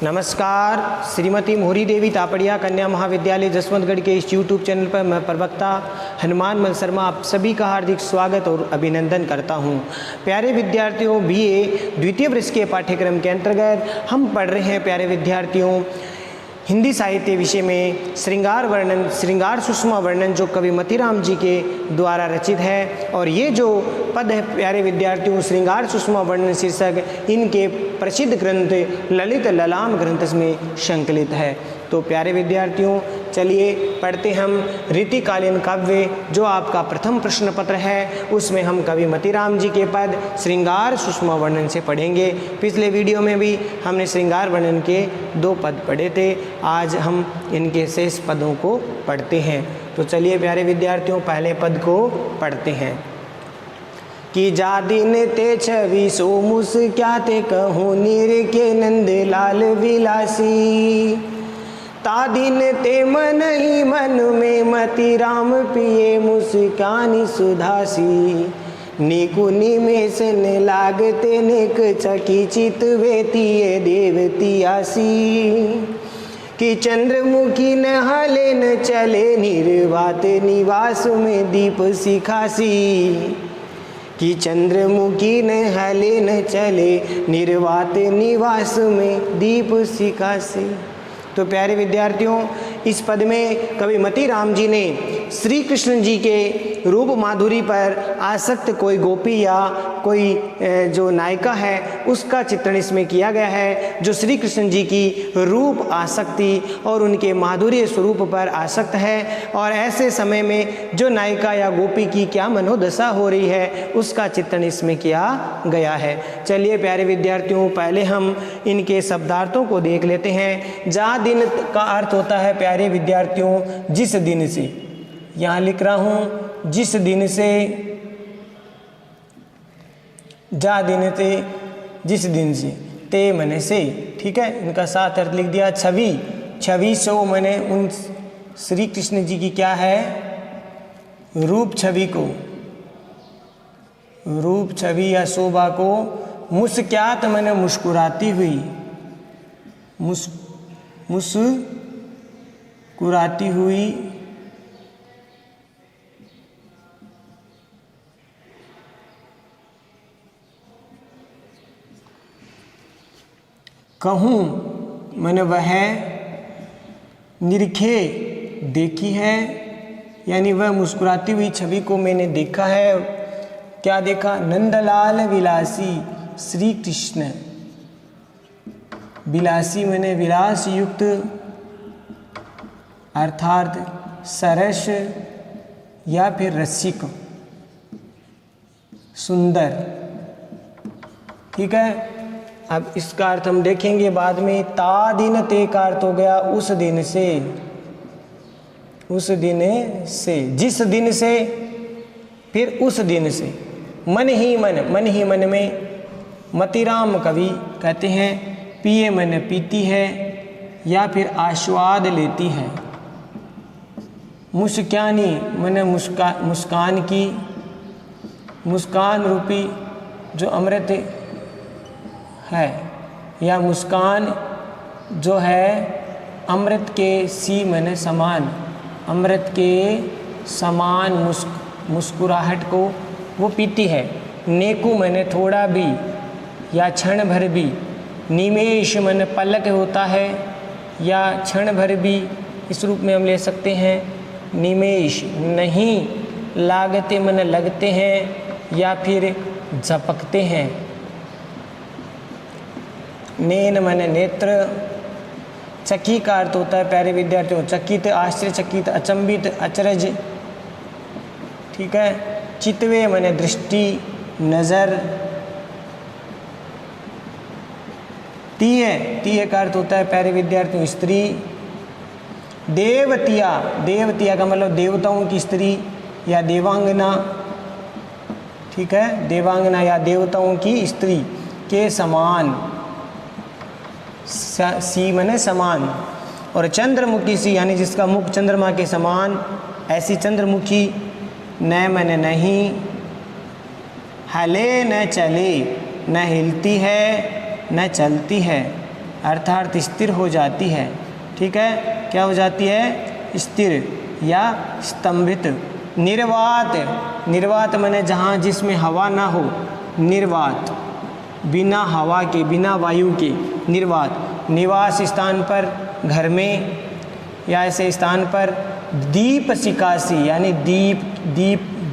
नमस्कार। श्रीमती मोहरी देवी तापड़िया कन्या महाविद्यालय जसवंतगढ़ के इस यूट्यूब चैनल पर मैं प्रवक्ता हनुमान मल शर्मा आप सभी का हार्दिक स्वागत और अभिनंदन करता हूं। प्यारे विद्यार्थियों, बीए द्वितीय वर्ष के पाठ्यक्रम के अंतर्गत हम पढ़ रहे हैं प्यारे विद्यार्थियों हिंदी साहित्य विषय में श्रृंगार वर्णन, श्रृंगार सुषमा वर्णन जो कवि मतीराम जी के द्वारा रचित है। और ये जो पद है प्यारे विद्यार्थियों श्रृंगार सुषमा वर्णन शीर्षक इनके प्रसिद्ध ग्रंथ ललित ललाम ग्रंथ में संकलित है। तो प्यारे विद्यार्थियों चलिए पढ़ते हम रीतिकालीन काव्य जो आपका प्रथम प्रश्न पत्र है उसमें हम कवि मतीराम जी के पद श्रृंगार सुषमा वर्णन से पढ़ेंगे। पिछले वीडियो में भी हमने श्रृंगार वर्णन के 2 पद पढ़े थे, आज हम इनके शेष पदों को पढ़ते हैं। तो चलिए प्यारे विद्यार्थियों पहले पद को पढ़ते हैं कि जा दिन ते छवि सो मुस क्या ते कहूँ नीर के नंद लाल विलासी ता दिन ते मन ही मन में मतीराम पिए मुस्कानी सुधासी नीकु निमेष ने लागते नेक चकी चित वेतिये देवती आसी कि चंद्रमुखी न हले न चले निर्वात निवास में दीप सिखासी कि चंद्रमुखी न हले न चले निर्वात निवास में दीप सिखासी। तो प्यारे विद्यार्थियों इस पद में कवि मतीराम जी ने श्री कृष्ण जी के रूप माधुरी पर आसक्त कोई गोपी या कोई जो नायिका है उसका चित्रण इसमें किया गया है, जो श्री कृष्ण जी की रूप आसक्ति और उनके माधुर्य स्वरूप पर आसक्त है। और ऐसे समय में जो नायिका या गोपी की क्या मनोदशा हो रही है उसका चित्रण इसमें किया गया है। चलिए प्यारे विद्यार्थियों पहले हम इनके शब्दार्थों को देख लेते हैं। जा दिन का अर्थ होता है प्यारे विद्यार्थियों जिस दिन से, यहाँ लिख रहा हूँ जिस दिन से, जा दिन से जिस दिन से, ते मने से, ठीक है। इनका साथ अर्थ लिख दिया। छवि, छवि सो मने उन श्री कृष्ण जी की क्या है रूप छवि को, रूप छवि या शोभा को, मुस्क्यात मने मुस्कुराती हुई, मुस्कुराती हुई, कहूँ मैंने वह निरखे देखी है, यानी वह मुस्कुराती हुई छवि को मैंने देखा है। क्या देखा? नंदलाल विलासी श्री कृष्ण, विलासी मैंने विलास युक्त अर्थात सरस या फिर रसिक, सुंदर, ठीक है। अब इसका अर्थ हम देखेंगे बाद में। ता दिन ते का अर्थ हो गया उस दिन से, उस दिन से, जिस दिन से, फिर उस दिन से। मन ही मन, मन ही मन में मतीराम कवि कहते हैं पिए मन पीती है या फिर आस्वाद लेती है। मुस्कानी मन मुस्कान की, मुस्कान रूपी जो अमृत है या मुस्कान जो है अमृत के सी मने समान, अमृत के समान मुस्कुराहट को वो पीती है। नेकु मने थोड़ा भी या क्षण भर भी, निमेष मन पलक होता है या क्षण भर भी, इस रूप में हम ले सकते हैं। निमेष नहीं, लागते मन लगते हैं या फिर झपकते हैं। नैन मन नेत्र, चकी का अर्थ होता है प्यारे विद्यार्थियों चकित, आश्चर्यचकित, अचंबित, अचरज, ठीक है। चितवे मन दृष्टि, नजर। तीय, तीय का अर्थ होता है प्यारे विद्यार्थियों स्त्री। देवतिया, देवतिया का मतलब देवताओं की स्त्री या देवांगना, ठीक है। देवांगना या देवताओं की स्त्री के समान, सी मने समान। और चंद्रमुखी सी यानी जिसका मुख चंद्रमा के समान, ऐसी चंद्रमुखी। न मने नहीं, हले न चले, न हिलती है न चलती है। अर्थात स्थिर हो जाती है। ठीक है, क्या हो जाती है? स्थिर या स्तंभित। निर्वात, निर्वात माने जहाँ जिसमें हवा ना हो, निर्वात, बिना हवा के, बिना वायु के, निर्वात। निवास स्थान पर, घर में या ऐसे स्थान पर। दीप शिखासी यानी दीप,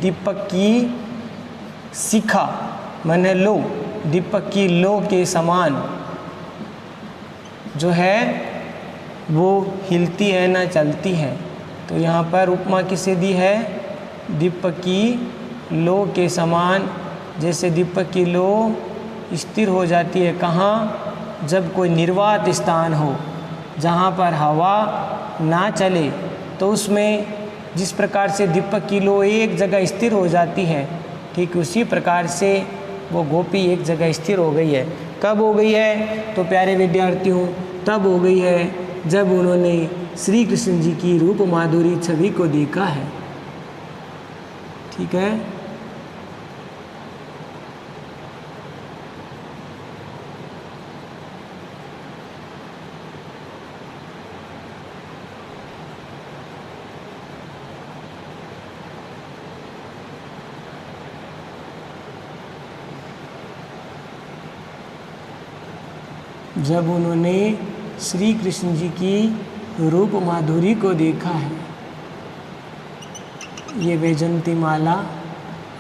दीपक की शिखा माने लो, दीपक की लो के समान जो है वो हिलती है ना चलती है। तो यहाँ पर उपमा किसे दी है? दीपक की लो के समान। जैसे दीपक की लो स्थिर हो जाती है कहाँ? जब कोई निर्वात स्थान हो जहाँ पर हवा ना चले, तो उसमें जिस प्रकार से दीपक की लो एक जगह स्थिर हो जाती है, ठीक उसी प्रकार से वो गोपी एक जगह स्थिर हो गई है। कब हो गई है? तो प्यारे विद्यार्थियों, तब हो गई है जब उन्होंने श्री कृष्ण जी की रूप माधुरी छवि को देखा है। ठीक है, जब उन्होंने श्री कृष्ण जी की रूप माधुरी को देखा है। ये वैजयंती माला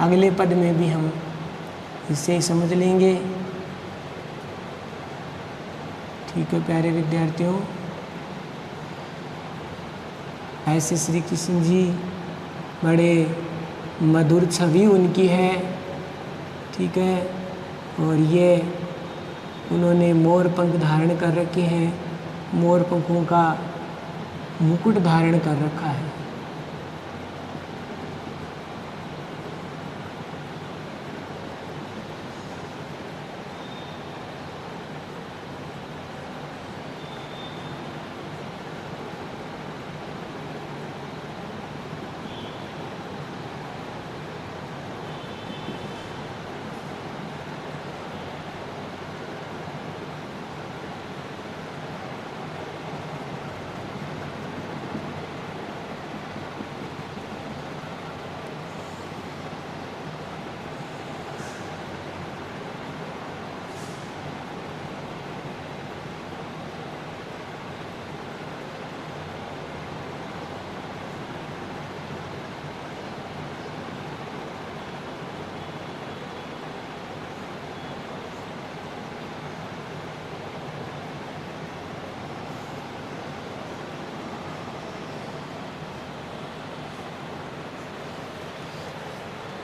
अगले पद में भी हम इसे समझ लेंगे। ठीक है प्यारे विद्यार्थियों, ऐसे श्री कृष्ण जी बड़े मधुर छवि उनकी है। ठीक है, और ये उन्होंने मोर पंख धारण कर रखे हैं, मोर पंखों का मुकुट धारण कर रखा है।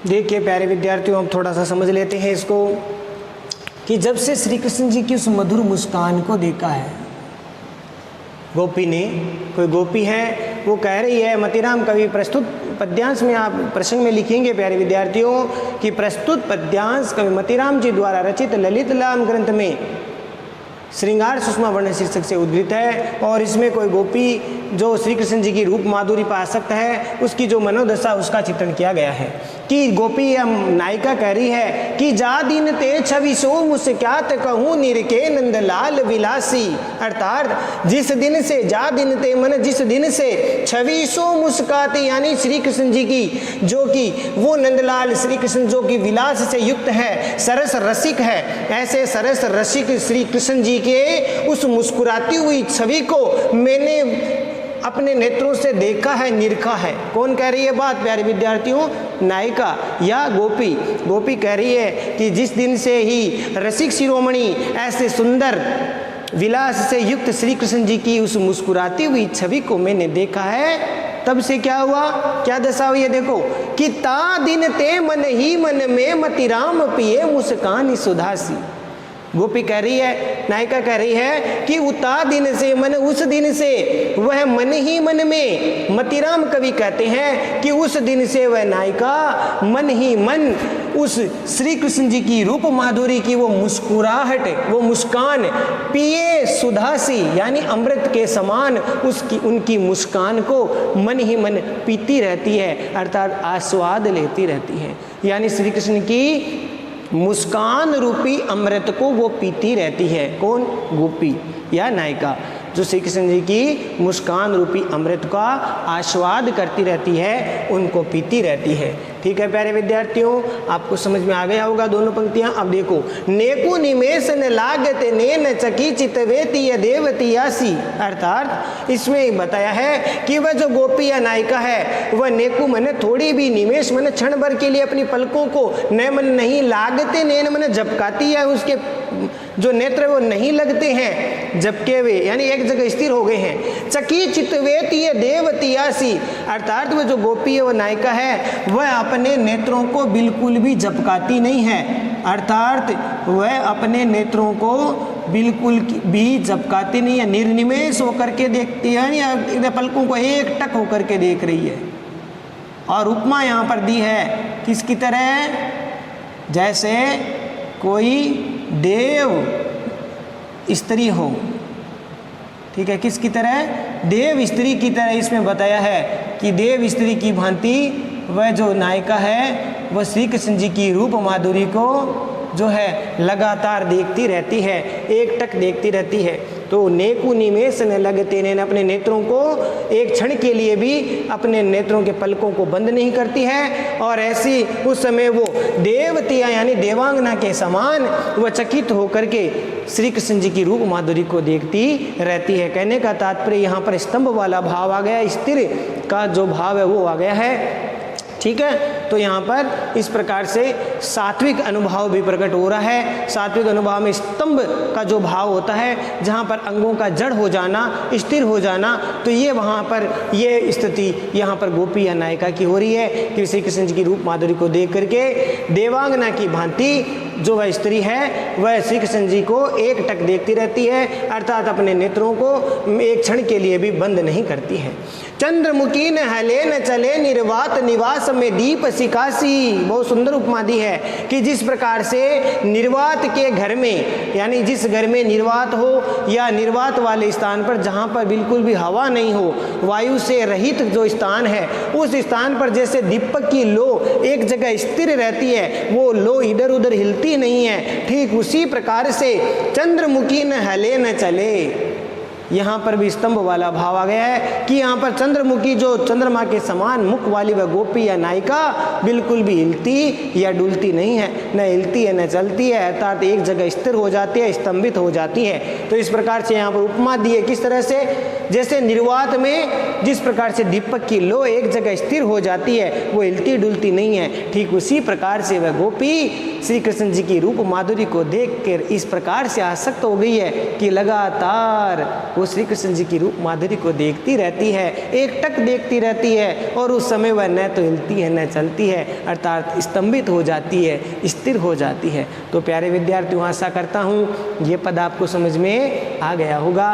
देखिए प्यारे विद्यार्थियों, हम थोड़ा सा समझ लेते हैं इसको कि जब से श्री कृष्ण जी की उस मधुर मुस्कान को देखा है गोपी ने, कोई गोपी है वो कह रही है, मतिराम कवि प्रस्तुत पद्यांश में आप प्रसंग में लिखेंगे प्यारे विद्यार्थियों कि प्रस्तुत पद्यांश कवि मतिराम जी द्वारा रचित ललित लाम ग्रंथ में श्रृंगार सुषमा वर्ण शीर्षक से उद्धृत है। और इसमें कोई गोपी जो श्री कृष्ण जी की रूप माधुरी पर आसक्त है, उसकी जो मनोदशा उसका चित्रण किया गया है कि गोपी या नायिका कह रही है कि जा दिन ते छवि सो मुस्क्यात कहूँ निरके नंदलाल विलासी। अर्थात जिस दिन से, जा दिन ते मन जिस दिन से, छवि सो मुस्कात यानी श्री कृष्ण जी की जो कि वो नंदलाल श्री कृष्ण जो कि विलास से युक्त है, सरस रसिक है, ऐसे सरस रसिक श्री कृष्ण जी के उस मुस्कुराती हुई छवि को मैंने अपने नेत्रों से देखा है, निरखा है। कौन कह रही है बात प्यारे विद्यार्थियों? नायिका या गोपी। गोपी कह रही है कि जिस दिन से ही रसिक शिरोमणि ऐसे सुंदर विलास से युक्त श्री कृष्ण जी की उस मुस्कुराती हुई छवि को मैंने देखा है, तब से क्या हुआ, क्या दशा हुई है? देखो कि ता दिन ते मन ही मन में मतिराम पिए मुस्कान सुधासी। गोपी कह रही है, नायिका कह रही है कि उता दिन से, मन उस दिन से, वह मन ही मन में, मतिराम कवि कहते हैं कि उस दिन से वह नायिका मन ही मन उस श्री कृष्ण जी की रूप माधुरी की वो मुस्कुराहट, वो मुस्कान, पिए सुधासी यानी अमृत के समान उसकी उनकी मुस्कान को मन ही मन पीती रहती है, अर्थात आस्वाद लेती रहती है। यानी श्री कृष्ण की मुस्कान रूपी अमृत को वो पीती रहती है। कौन? गोपी या नायिका, जो श्री कृष्ण जी की मुस्कान रूपी अमृत का आस्वाद करती रहती है, उनको पीती रहती है। ठीक है प्यारे विद्यार्थियों, आपको समझ में आ गया होगा दोनों पंक्तियां। अब देखो, नेकु निमेष न लागते नेन चकी चितवेती या देवती यासी, अर्थात इसमें बताया है कि वह जो गोपी या नायिका है वह नेकु मने थोड़ी भी, निमेष मने क्षण भर के लिए अपनी पलकों को, न मन नहीं लागते नेन मने झपकाती है, उसके जो नेत्र वो नहीं लगते हैं, झपके हुए यानी एक जगह स्थिर हो गए हैं। चकी चितवेती है देवतियासी, अर्थात वह जो गोपी है, वह नायिका है, वह अपने नेत्रों को बिल्कुल भी झपकाती नहीं है, अर्थात वह अपने नेत्रों को बिल्कुल भी झपकाती नहीं है, निर्निमेष होकर के देखती है, यानी पलकों को एक टक होकर के देख रही है। और उपमा यहाँ पर दी है किसकी तरह? जैसे कोई देव स्त्री हो। ठीक है, किसकी तरह? देव स्त्री की तरह इसमें बताया है कि देव स्त्री की भांति वह जो नायिका है वह श्री कृष्ण जी की रूप माधुरी को जो है लगातार देखती रहती है, एक टक देखती रहती है। तो नेकु निमेष न लगते ने, अपने नेत्रों को एक क्षण के लिए भी अपने नेत्रों के पलकों को बंद नहीं करती है, और ऐसी उस समय वो देवतियाँ यानी देवांगना के समान वह चकित होकर के श्री कृष्ण जी की रूप माधुरी को देखती रहती है। कहने का तात्पर्य यहाँ पर स्तंभ वाला भाव आ गया, स्थिर का जो भाव है वो आ गया है। ठीक है, तो यहाँ पर इस प्रकार से सात्विक अनुभव भी प्रकट हो रहा है। सात्विक अनुभव में स्तंभ का जो भाव होता है, जहाँ पर अंगों का जड़ हो जाना, स्थिर हो जाना, तो ये वहाँ पर ये स्थिति यहाँ पर गोपी या नायिका की हो रही है कि श्री कृष्ण जी की रूप माधुरी को देख करके देवांगना की भांति जो वह स्त्री है वह श्री कृष्ण जी को एक टक देखती रहती है, अर्थात अपने नेत्रों को एक क्षण के लिए भी बंद नहीं करती है। चंद्रमुखी न हले न चले निर्वात निवास में दीप सिकासी, बहुत सुंदर उपमा दी है कि जिस प्रकार से निर्वात के घर में, यानी जिस घर में निर्वात हो या निर्वात वाले स्थान पर जहाँ पर बिल्कुल भी हवा नहीं हो, वायु से रहित जो स्थान है, उस स्थान पर जैसे दीपक की लो एक जगह स्थिर रहती है, वो लो इधर उधर हिलती नहीं है, ठीक उसी प्रकार से चंद्रमुखी न हले न चले, यहाँ पर भी स्तंभ वाला भाव आ गया है कि यहाँ पर चंद्रमुखी जो चंद्रमा के समान मुख वाली वह गोपी या नायिका बिल्कुल भी हिलती या डुलती नहीं है, न हिलती है न चलती है, अर्थात एक जगह स्थिर हो जाती है, स्तंभित हो जाती है। तो इस प्रकार से यहाँ पर उपमा दी है, किस तरह से? जैसे निर्वात में जिस प्रकार से दीपक की लो एक जगह स्थिर हो जाती है, वो हिलती डुलती नहीं है, ठीक उसी प्रकार से वह गोपी श्री कृष्ण जी की रूप माधुरी को देखकर इस प्रकार से आसक्त हो गई है कि लगातार वो श्री कृष्ण जी की रूप माधुरी को देखती रहती है, एक टक देखती रहती है, और उस समय वह न तो हिलती है न चलती है, अर्थात स्तंभित हो जाती है, स्थिर हो जाती है। तो प्यारे विद्यार्थियों, आशा करता हूँ ये पद आपको समझ में आ गया होगा।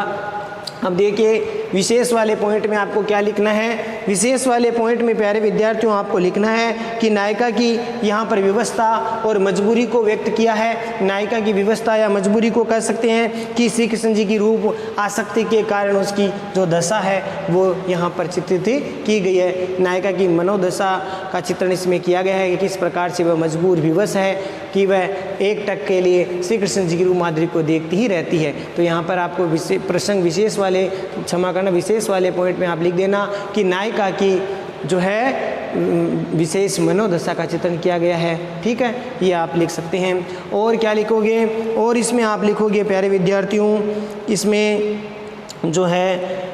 अब देखिए विशेष वाले पॉइंट में आपको क्या लिखना है। विशेष वाले पॉइंट में प्यारे विद्यार्थियों आपको लिखना है कि नायिका की यहाँ पर व्यवस्था और मजबूरी को व्यक्त किया है। नायिका की व्यवस्था या मजबूरी को कह सकते हैं कि श्री कृष्ण जी की रूप आसक्ति के कारण उसकी जो दशा है वो यहाँ पर चित्रित की गई है। नायिका की मनोदशा का चित्रण इसमें किया गया है कि किस प्रकार से वह मजबूर विवश है कि वह एक टक के लिए श्री कृष्ण जी की रूप माधुरी को देखती ही रहती है। तो यहाँ पर आपको प्रसंग विशेष वाले, क्षमा करना, विशेष वाले पॉइंट में आप लिख देना कि नायिका की जो है विशेष मनोदशा का चित्रण किया गया है। ठीक है, ये आप लिख सकते हैं। और क्या लिखोगे? और इसमें आप लिखोगे प्यारे विद्यार्थियों, इसमें जो है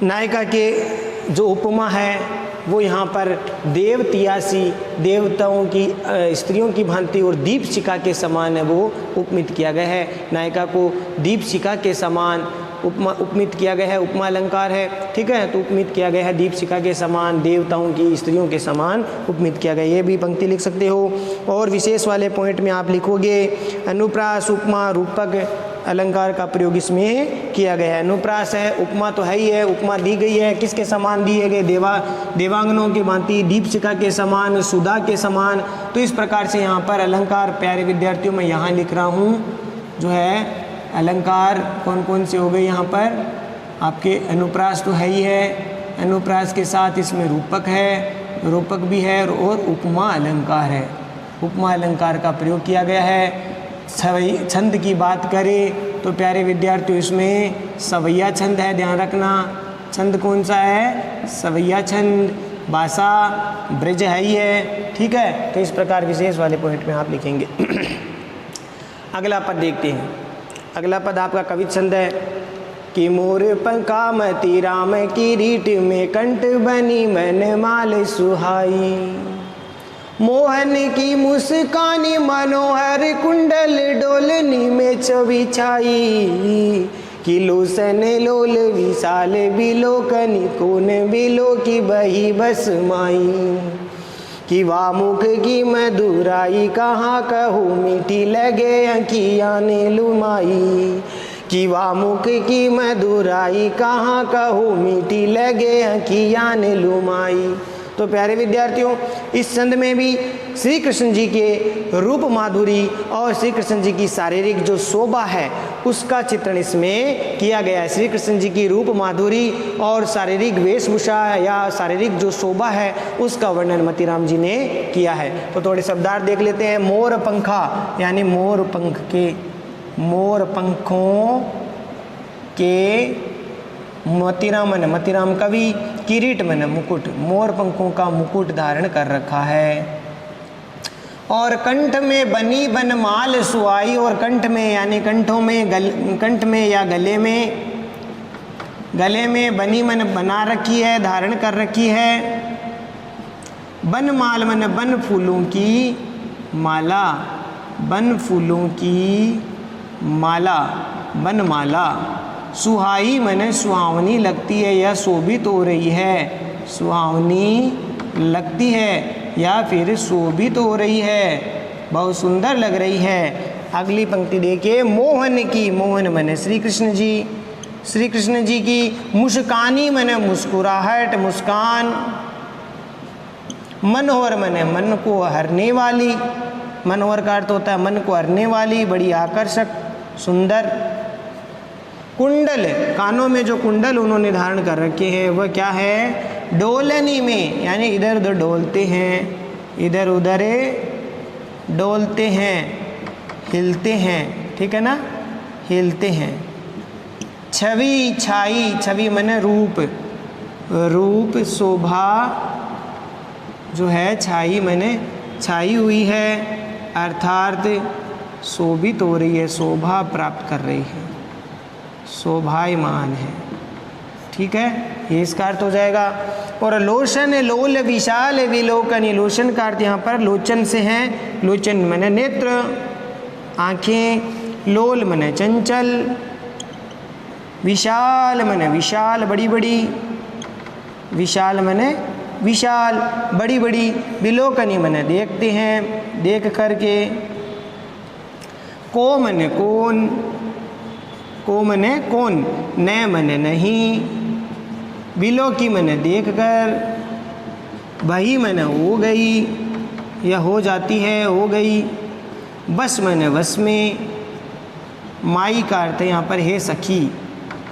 नायिका के जो उपमा है वो यहाँ पर देवतियासी, देवताओं की स्त्रियों की भांति और दीपशिखा के समान है वो उपमित किया गया है। नायिका को दीपशिखा के समान उपमित किया गया है, उपमा अलंकार है। ठीक है, तो उपमित किया गया है दीपशिखा के समान, देवताओं की स्त्रियों के समान उपमित किया गया, ये भी पंक्ति लिख सकते हो। और विशेष वाले पॉइंट में आप लिखोगे अनुप्रास, उपमा, रूपक अलंकार का प्रयोग इसमें किया गया है। अनुप्रास है, उपमा तो है ही है, उपमा दी गई है, किसके समान दिए गए? देवांगनों की भांति, दीपशिखा के समान, सुधा के समान। तो इस प्रकार से यहाँ पर अलंकार प्यारे विद्यार्थियों मैं यहाँ लिख रहा हूँ जो है अलंकार कौन कौन से हो गए यहाँ पर आपके। अनुप्रास तो है ही है, अनुप्रास के साथ इसमें रूपक है, रूपक भी है, और उपमा अलंकार है। उपमा अलंकार का प्रयोग किया गया है। छंद की बात करें तो प्यारे विद्यार्थियों इसमें सवैया छंद है, ध्यान रखना। छंद कौन सा है? सवैया छंद। भाषा ब्रज है ही है, ठीक है। तो इस प्रकार विशेष वाले पॉइंट में आप लिखेंगे। अगला पद देखते हैं। अगला पद आपका कवि छंद है कि मोर पंखा मती राम की रीट में कंठ बनी मन माल सुहाई, मोहन की मुस्कानी मनोहर कुंडल डोलनी में छवि छाई, कि लोसन लोल विशाल बिलोकनी कोन बिलो की बही बस माई, कि वामुख की मधुराई कहाँ कहूँ मीठी लगे अखियाँ ने लुमाई, कि वामुख की मधुराई कहाँ कहूँ मीठी लगे अखियाँ ने लुमाई। तो प्यारे विद्यार्थियों इस छंद में भी श्री कृष्ण जी के रूप माधुरी और श्री कृष्ण जी की शारीरिक जो शोभा है उसका चित्रण इसमें किया गया है। श्री कृष्ण जी की रूप माधुरी और शारीरिक वेशभूषा या शारीरिक जो शोभा है उसका वर्णन मतीराम जी ने किया है। तो थोड़े शब्दार्थ देख लेते हैं। मोर पंखा यानी मोर पंख के, मोर पंखों के मतीराम मन मतीराम कवि, किरीट मन मुकुट, मोर पंखों का मुकुट धारण कर रखा है। और कंठ में बनी बनमाल सुहाई, और कंठ में यानी कंठों में कंठ में या गले में बनी मन बना रखी है, धारण कर रखी है। बनमाल मन बन फूलों की माला, बन फूलों की माला, बनमाला। सुहाई मन सुहावनी लगती है या शोभित हो रही है, सुहावनी लगती है या फिर शोभित हो रही है, बहुत सुंदर लग रही है। अगली पंक्ति देखिए। मोहन की, मोहन मन श्री कृष्ण जी, श्री कृष्ण जी की मुस्कानी मन मुस्कुराहट, मुस्कान। मनोहर मन मन को हरने वाली, मनोहर का अर्थ होता है मन को हरने वाली, बड़ी आकर्षक, सुंदर। कुंडल, कानों में जो कुंडल उन्होंने धारण कर रखे हैं वह क्या है? डोलनी में यानी इधर उधर डोलते हैं, इधर उधर डोलते हैं, हिलते हैं, ठीक है ना, हिलते हैं। छवि छाई, छवि माने रूप, रूप शोभा जो है, छाई माने छाई हुई है, अर्थात शोभित हो रही है, शोभा प्राप्त कर रही है, शोभायमान है, ठीक है, ये इसका अर्थ हो जाएगा। और लोचन लोल विशाल विलोकनी, लोचन का अर्थ यहाँ पर लोचन से है, लोचन माने नेत्र, आँखें, लोल माने चंचल, विशाल माने विशाल, बड़ी बड़ी, विशाल माने विशाल, बड़ी बड़ी, विलोकनी माने देखते हैं, देख करके। को माने कौन, को मने कौन, न मने नहीं, बिलो की मने देख कर, वही मने हो गई या हो जाती है, हो गई। बस मने बस में। माई का अर्थ यहाँ पर है सखी,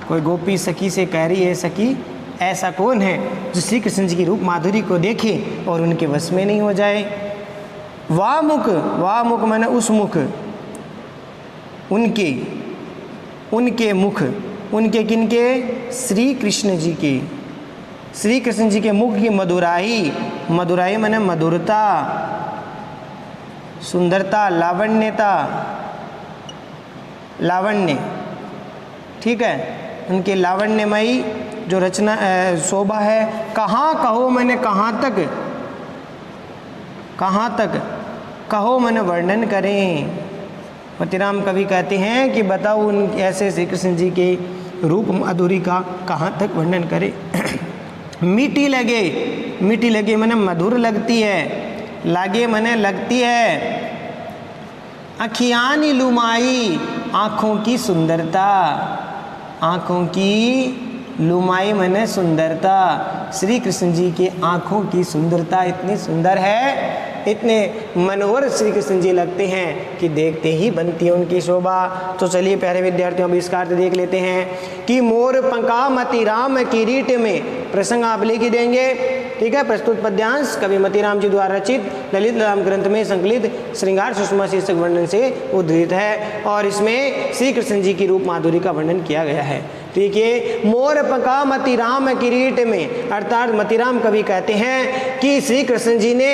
कोई गोपी सखी से कह रही है सखी ऐसा कौन है जो श्री कृष्ण जी की रूप माधुरी को देखे और उनके वश में नहीं हो जाए। वामुख, वामुख मने उस मुख, उनके, उनके मुख, उनके किनके? श्री कृष्ण जी के, श्री कृष्ण जी के मुख की मधुराई, मधुराई माने मधुरता, सुंदरता, लावण्यता, लावण्य, ठीक है, उनके लावण्यमयी जो रचना शोभा है। कहाँ कहो मैंने कहाँ तक, कहाँ तक, कहो मैंने वर्णन करें। मतीराम कवि कहते हैं कि बताओ उन ऐसे श्री कृष्ण जी के रूप माधुरी का कहाँ तक वर्णन करें। मीठी लगे, मीठी लगे माने मधुर लगती है, लागे माने लगती है। अखियानी लुमाई, आँखों की सुंदरता, आँखों की लुमाई माने सुंदरता। श्री कृष्ण जी के आँखों की सुंदरता इतनी सुंदर है इतने मनोहर श्री कृष्ण जी लगते हैं कि देखते ही बनती है उनकी शोभा। तो चलिए प्यारे विद्यार्थियों अब इसका अर्थ देख लेते हैं कि मोर पंखा मतिराम किरीट में, प्रसंग आप लिख ही देंगे, ठीक है। प्रस्तुत पद्यांश कवि मतिराम जी द्वारा रचित ललित राम ग्रंथ में संकलित श्रृंगार सुषमा शीर्षक वर्णन से उद्धृत है और इसमें श्री कृष्ण जी की रूप माधुरी का वर्णन किया गया है। ठीक है। मोर पंखा मतिराम किरीट में, अर्थात मतिराम कवि कहते हैं कि श्री कृष्ण जी ने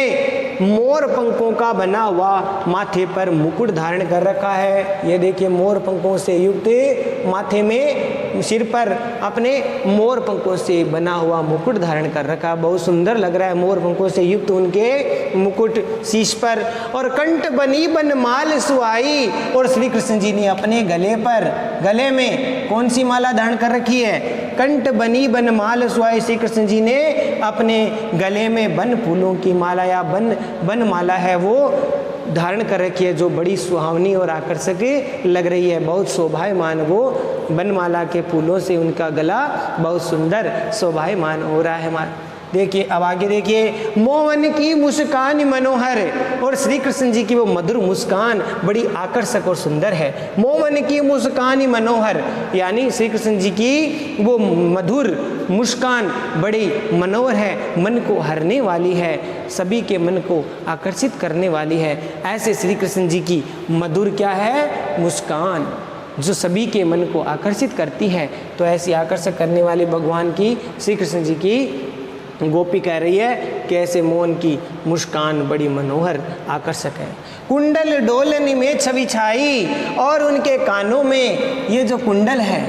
मोर पंखों का बना हुआ माथे पर मुकुट धारण कर रखा है। ये देखिए मोर पंखों से युक्त माथे में, सिर पर अपने मोर पंखों से बना हुआ मुकुट धारण कर रखा, बहुत सुंदर लग रहा है मोर पंखों से युक्त उनके मुकुट शीश पर। और कंठ बनी बन माल सुहाई, और श्री कृष्ण जी ने अपने गले पर, गले में कौन सी माला धारण कर रखी है? कंठ बनी बन माल सुहाई। श्री कृष्ण जी ने अपने गले में बन फूलों की माला या बन माला है वो धारण कर रखी है, जो बड़ी सुहावनी और आकर्षक लग रही है। बहुत शोभायमान वो बनमाला के फूलों से उनका गला बहुत सुंदर शोभायमान हो रहा है। देखिए अब आगे देखिए, मोहन की मुस्कान मनोहर, और श्री कृष्ण जी की वो मधुर मुस्कान बड़ी आकर्षक और सुंदर है। मोहन की मुस्कान मनोहर, यानी श्री कृष्ण जी की वो मधुर मुस्कान बड़ी मनोहर है, मन को हरने वाली है, सभी के मन को आकर्षित करने वाली है। ऐसे श्री कृष्ण जी की मधुर क्या है? मुस्कान, जो सभी के मन को आकर्षित करती है। तो ऐसी आकर्षक करने वाले भगवान की, श्री कृष्ण जी की गोपी कह रही है कि ऐसे मोहन की मुस्कान बड़ी मनोहर आकर्षक है। कुंडल डोलनी में छवि छाई, और उनके कानों में ये जो कुंडल है,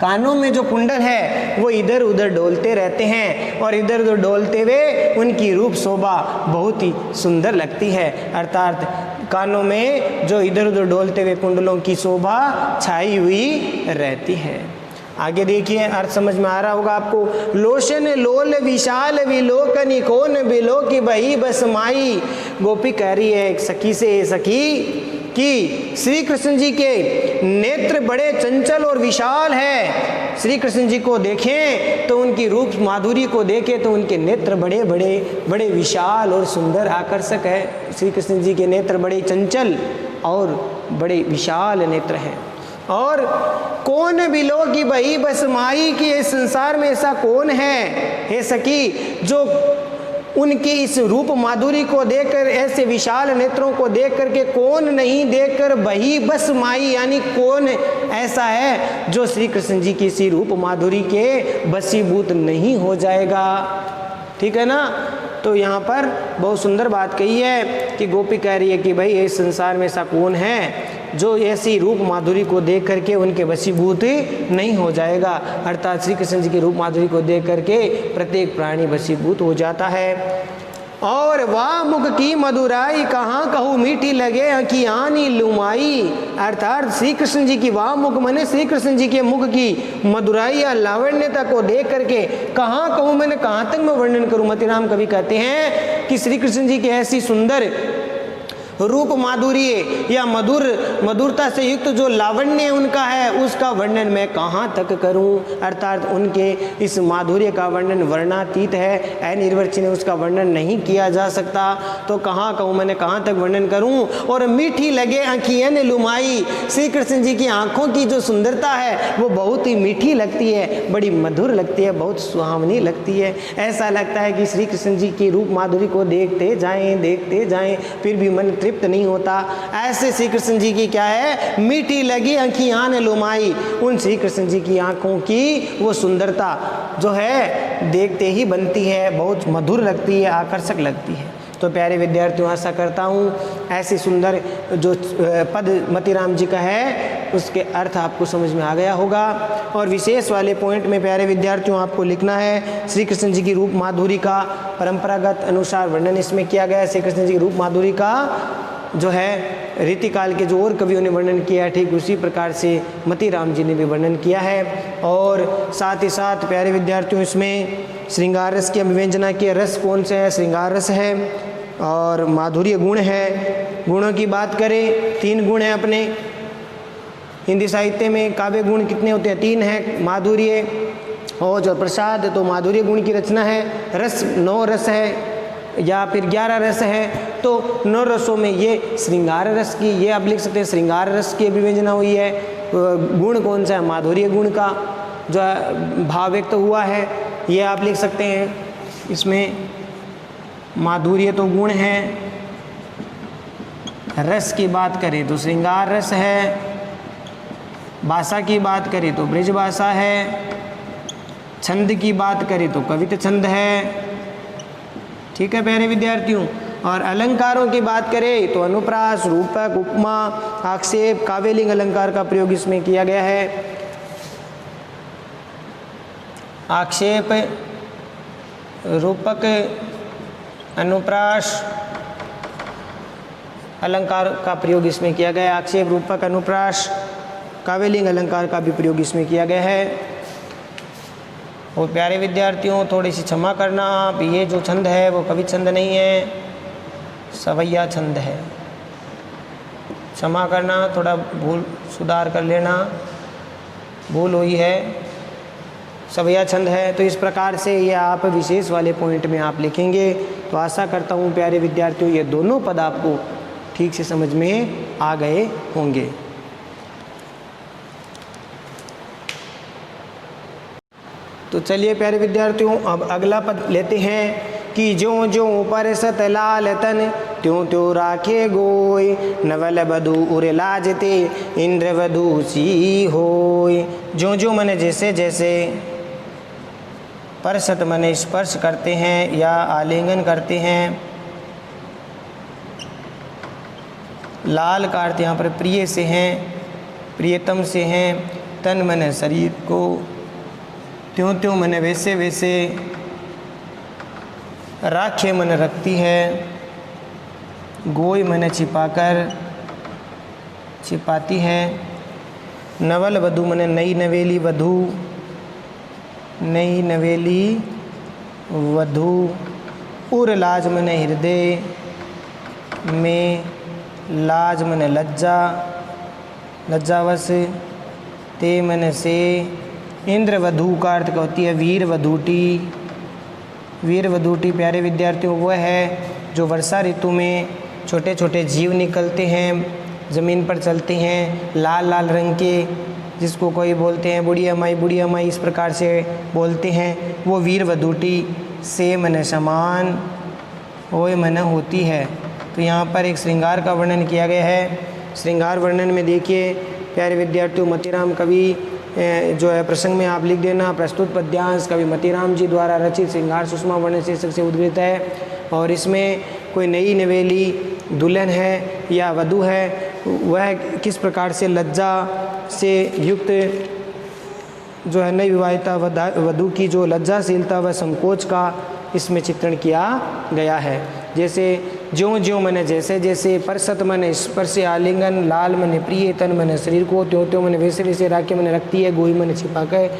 कानों में जो कुंडल है वो इधर उधर डोलते रहते हैं, और इधर उधर डोलते हुए उनकी रूप शोभा बहुत ही सुंदर लगती है। अर्थात कानों में जो इधर उधर डोलते हुए कुंडलों की शोभा छाई हुई रहती है। आगे देखिए अर्थ समझ में आ रहा होगा आपको। लोशन लोल विशाल विलोकनी कौन बिलोकी बही बस माई। गोपी कह रही है एक सखी से, सखी कि श्री कृष्ण जी के नेत्र बड़े चंचल और विशाल है। श्री कृष्ण जी को देखें तो उनकी रूप माधुरी को देखें तो उनके नेत्र बड़े बड़े बड़े विशाल और सुंदर आकर्षक है। श्री कृष्ण जी के नेत्र बड़े चंचल और बड़े विशाल नेत्र हैं। और कौन बिलो की बही बस माई, की इस संसार में ऐसा कौन है हे सखी जो उनकी इस रूप माधुरी को देखकर, ऐसे विशाल नेत्रों को देख करके कौन नहीं देखकर बही बस माई, यानी कौन ऐसा है जो श्री कृष्ण जी की इसी रूप माधुरी के बसीभूत नहीं हो जाएगा। ठीक है ना। तो यहाँ पर बहुत सुंदर बात कही है कि गोपी कह रही है कि भाई इस संसार में ऐसा कौन है जो ऐसी रूप माधुरी को देख करके उनके वशीभूत नहीं हो जाएगा। अर्थात श्री कृष्ण जी की रूप माधुरी को देख करके प्रत्येक प्राणी वशीभूत हो जाता है। और वाह मुख की मधुराई कहाँ कहूँ मीठी लगे अखियानी लुमाई। अर्थात श्री कृष्ण जी की वाह मुख मने श्री कृष्ण जी के मुख की मधुराई या लावण्यता को देख करके कहाँ कहूँ, मैंने कहाँ तक मैं वर्णन करूँ। मतिराम कवि कहते हैं कि श्री कृष्ण जी की ऐसी सुंदर रूप माधुरी या मधुरता से युक्त जो लावण्य उनका है उसका वर्णन मैं कहाँ तक करूं। अर्थात उनके इस माधुर्य का वर्णन वर्णातीत है, अनिर्वचनीय उसका वर्णन नहीं किया जा सकता। तो कहाँ कहूँ, मैंने कहाँ तक वर्णन करूं। और मीठी लगे आँखियन लुमाई, श्री कृष्ण जी की आँखों की जो सुंदरता है वो बहुत ही मीठी लगती है, बड़ी मधुर लगती है, बहुत सुहावनी लगती है। ऐसा लगता है कि श्री कृष्ण जी की रूप माधुरी को देखते जाएं फिर भी मन तृप्त नहीं होता। ऐसे श्री कृष्ण जी की क्या है, मीठी लगी आँखियान लुमाई, उन श्री कृष्ण जी की आंखों की वो सुंदरता जो है देखते ही बनती है, बहुत मधुर लगती है, आकर्षक लगती है। तो प्यारे विद्यार्थियों आशा करता हूँ ऐसी सुंदर जो पद मतिराम जी का है उसके अर्थ आपको समझ में आ गया होगा। और विशेष वाले पॉइंट में प्यारे विद्यार्थियों आपको लिखना है श्री कृष्ण जी की रूप माधुरी का परंपरागत अनुसार वर्णन इसमें किया गया है। श्री कृष्ण जी की रूप माधुरी का जो है रीतिकाल के जो और कवियों ने वर्णन किया है ठीक उसी प्रकार से मतिराम जी ने भी वर्णन किया है। और साथ ही साथ प्यारे विद्यार्थियों इसमें श्रृंगार रस की अभिव्यंजना की रस कौन से है, श्रृंगार रस है और माधुर्य गुण है। गुणों की बात करें 3 गुण हैं अपने हिंदी साहित्य में। काव्य गुण कितने होते हैं, 3 हैं, माधुर्य और जो प्रसाद, तो माधुर्य गुण की रचना है। रस 9 रस है या फिर 11 रस है तो 9 रसों में ये श्रृंगार रस की, ये आप लिख सकते हैं श्रृंगार रस की अभिव्यंजना हुई है। गुण कौन सा है? माधुर्य गुण का जो भाव व्यक्त हुआ है, ये आप लिख सकते हैं। इसमें माधुर्य तो गुण है, रस की बात करें तो श्रृंगार रस है, भाषा की बात करें तो ब्रज भाषा है, छंद की बात करें तो कविता छंद है। ठीक है प्यारे विद्यार्थियों। और अलंकारों की बात करें तो अनुप्रास, रूपक, उपमा, आक्षेप, काव्यलिंग अलंकार का प्रयोग इसमें किया गया है। आक्षेप, रूपक, अनुप्रास अलंकार का प्रयोग इसमें किया गया है। आक्षेप, रूपक, अनुप्रास, काव्यलिंग अलंकार का भी प्रयोग इसमें किया गया है। और प्यारे विद्यार्थियों थोड़ी सी क्षमा करना, आप ये जो छंद है वो कवि छंद नहीं है, सवैया छंद है। क्षमा करना, थोड़ा भूल सुधार कर लेना, भूल हुई है, सवैया छंद है। तो इस प्रकार से ये आप विशेष वाले पॉइंट में आप लिखेंगे। तो आशा करता हूँ प्यारे विद्यार्थियों ये दोनों पद आपको ठीक से समझ में आ गए होंगे। तो चलिए प्यारे विद्यार्थियों अब अगला पद लेते हैं कि ज्यों ज्यों परसत लाल तन त्यों त्यों राखे गोय, नवल वधु उर लाजते इंद्र वधु सी होय। ज्यों ज्यों मने जैसे जैसे, परसत मने स्पर्श करते हैं या आलिंगन करते हैं, लाल का अर्थ यहाँ पर प्रिय से हैं, प्रियतम से हैं, तन मने शरीर को, त्यों त्यों मने वैसे वैसे, राखे मन रखती है, गोय मने छिपाकर, छिपाती है, नवल वधु मने नई नवेली वधु, नई नवेली वधु, उर लाज मने हृदय में, लाज मने लज्जा, लज्जावश, ते मने से, इंद्र वधु का अर्थ होती है वीर वधूटी। वीर वधूटी प्यारे विद्यार्थियों वो है जो वर्षा ऋतु में छोटे छोटे जीव निकलते हैं, ज़मीन पर चलते हैं, लाल लाल रंग के, जिसको कोई बोलते हैं बुढ़िया माई इस प्रकार से बोलते हैं, वो वीर वधूटी। से मन समान, ओय मन होती है। तो यहाँ पर एक श्रृंगार का वर्णन किया गया है। श्रृंगार वर्णन में देखिए प्यारे विद्यार्थियों, मतीराम कवि जो है प्रसंग में आप लिख देना, प्रस्तुत पद्यांश कवि मतीराम जी द्वारा रचित श्रृंगार सुषमा वर्णन शीर्षक से उद्धृत है। और इसमें कोई नई नवेली दुल्हन है या वधू है, वह किस प्रकार से लज्जा से युक्त जो है नई विवाहिता वधू की जो लज्जाशीलता व संकोच का इसमें चित्रण किया गया है। जैसे ज्यों ज्यों मने जैसे जैसे, परसत मने स्पर्श आलिंगन, लाल मने प्रिय, तन मने शरीर को, त्यों त्यों मने वैसे वैसे, राखे मने रखती है, गोई मने छिपा कर,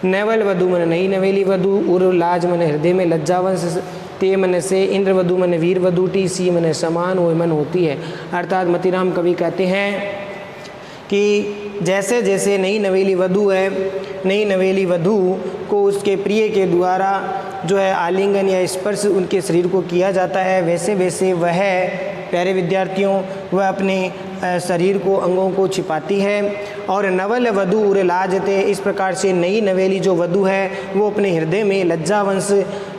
नवल वधु मने नई नवेली वधु, उर लाज मने हृदय में लज्जावंश, ते मन से, इंद्र वधु मन वीर वधूटी, सी मन समान, वो मन होती है। अर्थात मतीराम कवि कहते हैं कि जैसे जैसे नई नवेली वधू है, नई नवेली वधू को उसके प्रिय के द्वारा जो है आलिंगन या स्पर्श उनके शरीर को किया जाता है, वैसे वैसे वह प्यारे विद्यार्थियों वह अपने शरीर को, अंगों को छिपाती है। और नवल वधू उर लाजते, इस प्रकार से नई नवेली जो वधू है वो अपने हृदय में लज्जावंश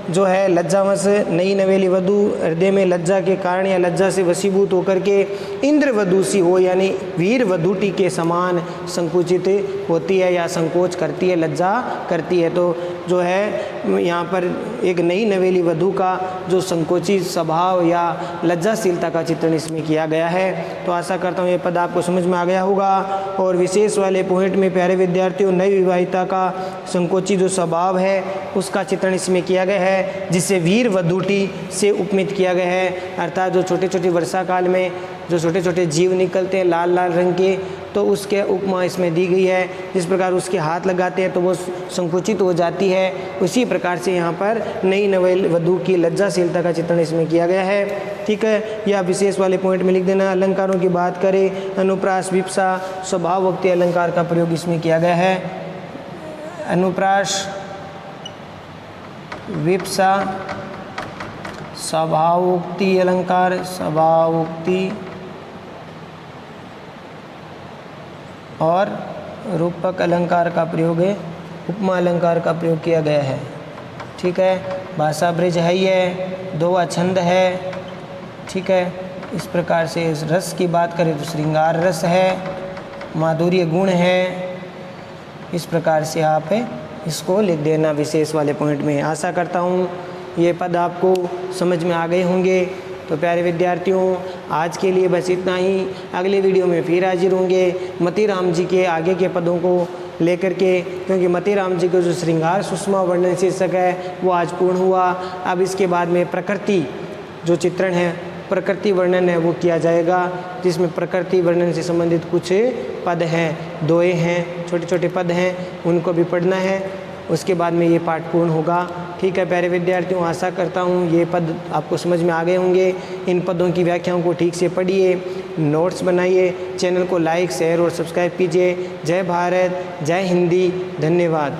जो है, लज्जावश नई नवेली वधू हृदय में लज्जा के कारण या लज्जा से वशीभूत होकर के इंद्र वधू सी हो यानी वीर वधूटी के समान संकुचित होती है या संकोच करती है, लज्जा करती है। तो जो है यहाँ पर एक नई नवेली वधू का जो संकोचित स्वभाव या लज्जाशीलता का चित्रण इसमें किया गया है। तो आशा करता हूँ ये पद आपको समझ में आ गया होगा। और विशेष वाले पॉइंट में प्यारे विद्यार्थियों नई विवाहिता का संकोचित जो स्वभाव है उसका चित्रण इसमें किया गया है, जिसे वीर वधूटी से उपमित किया गया है। अर्थात जो छोटे छोटे वर्षा काल में जो छोटे छोटे जीव निकलते हैं लाल लाल रंग के, तो उसके उपमा इसमें दी गई है। जिस प्रकार उसके हाथ लगाते हैं तो वो संकुचित हो जाती है, उसी प्रकार से यहाँ पर नई नवेली वधू की लज्जाशीलता का चित्रण इसमें किया गया है। ठीक है, यह विशेष वाले पॉइंट में लिख देना। अलंकारों की बात करें, अनुप्रास, विप्सा, स्वभावोक्ति अलंकार का प्रयोग इसमें किया गया है। अनुप्रास, विप्सा, स्वभावोक्ति अलंकार, स्वभावोक्ति और रूपक अलंकार का प्रयोग है, उपमा अलंकार का प्रयोग किया गया है। ठीक है, भाषा ब्रिज है, ये दोहा छंद है। ठीक है, इस प्रकार से इस रस की बात करें तो श्रृंगार रस है, माधुर्य गुण है। इस प्रकार से आप इसको लिख देना विशेष वाले पॉइंट में। आशा करता हूँ ये पद आपको समझ में आ गए होंगे। तो प्यारे विद्यार्थियों, आज के लिए बस इतना ही। अगले वीडियो में फिर हाजिर होंगे मतीराम जी के आगे के पदों को लेकर के, क्योंकि मतीराम जी का जो श्रृंगार सुषमा वर्णन शीर्षक है वो आज पूर्ण हुआ। अब इसके बाद में प्रकृति जो चित्रण है, प्रकृति वर्णन है वो किया जाएगा, जिसमें प्रकृति वर्णन से संबंधित कुछ पद हैं, दोहे हैं, छोटे छोटे पद हैं, उनको भी पढ़ना है। उसके बाद में ये पाठ पूर्ण होगा। ठीक है प्यारे विद्यार्थियों, आशा करता हूँ ये पद आपको समझ में आ गए होंगे। इन पदों की व्याख्याओं को ठीक से पढ़िए, नोट्स बनाइए, चैनल को लाइक शेयर और सब्सक्राइब कीजिए। जय भारत, जय हिंदी, धन्यवाद।